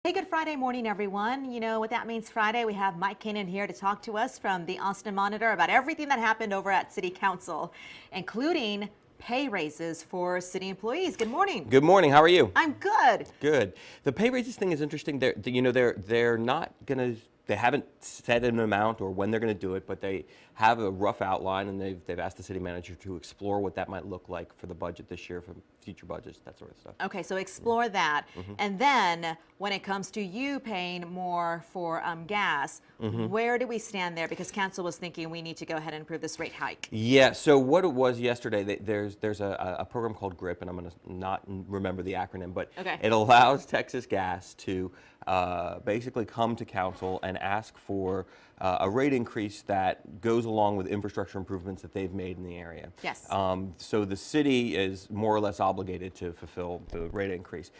Hey, good Friday morning, everyone. You know what that means Friday. We have Mike Kanin here to talk to us from the Austin Monitor about everything that happened over at City Council, including pay raises for city employees. Good morning. Good morning. How are you? I'm good. Good. The pay raises thing is interesting. They're not gonna. They haven't set an amount or when they're going to do it, but they have a rough outline, and they've asked the city manager to explore what that might look like for the budget this year, for future budgets, that sort of stuff. Okay, so explore that. And then when it comes to you paying more for gas, where do we stand there? Because council was thinking we need to go ahead and approve this rate hike. Yeah, so what it was yesterday, there's a program called GRIP, and I'm going to not remember the acronym, but it allows Texas Gas to basically come to council and ask for a rate increase that goes along with infrastructure improvements that they've made in the area. Yes. So the city is more or less obligated to fulfill the rate increase.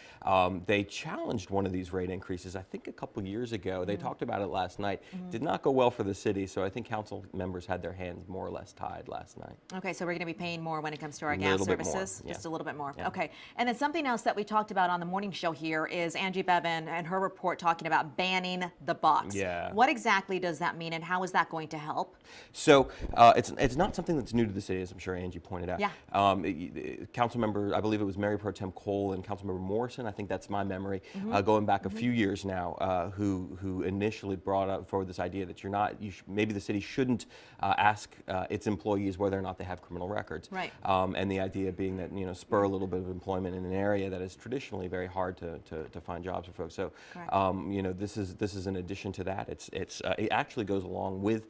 They challenged one of these rate increases, I think a couple years ago. They talked about it last night. Did not go well for the city, so I think council members had their hands more or less tied last night. Okay, so we're going to be paying more when it comes to our gas services? Yeah. Just a little bit more. Yeah. Okay, and then something else that we talked about on the morning show here is Angie Bevan and her report talking about banning the box. Yeah. What exactly does that mean, and how is that going to help? So it's not something that's new to the city, as I'm sure Angie pointed out. Yeah. Council member, I believe it was Mary Pro Tem Cole and Councilmember Morrison, I think that's my memory, going back a few years now, who initially brought up forward this idea that maybe the city shouldn't ask its employees whether or not they have criminal records. Right. And the idea being that, spur a little bit of employment in an area that is traditionally very hard to find jobs for folks. So, this is in addition to that. It actually goes along with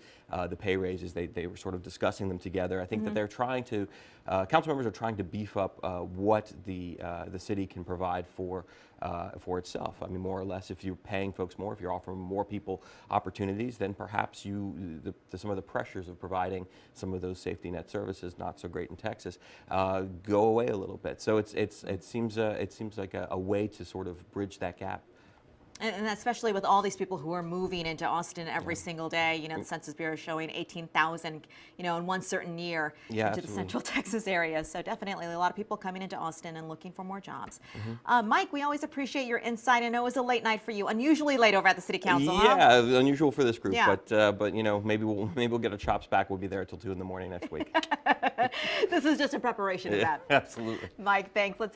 the pay raises. They were sort of discussing them together. I think that they're trying to, council members are trying to beef up what the city can provide for itself. I mean, more or less, if you're paying folks more, if you're offering more people opportunities, then perhaps some of the pressures of providing some of those safety net services, not so great in Texas, go away a little bit. So it seems like a way to sort of bridge that gap. And especially with all these people who are moving into Austin every single day, the Census Bureau is showing 18,000, in one certain year into the Central Texas area. So definitely a lot of people coming into Austin and looking for more jobs. Mike, we always appreciate your insight. I know it was a late night for you, unusually late over at the City Council. Yeah, unusual for this group, but maybe we'll get our chops back. We'll be there till 2 in the morning next week. This is just a preparation of that. Absolutely. Mike, thanks.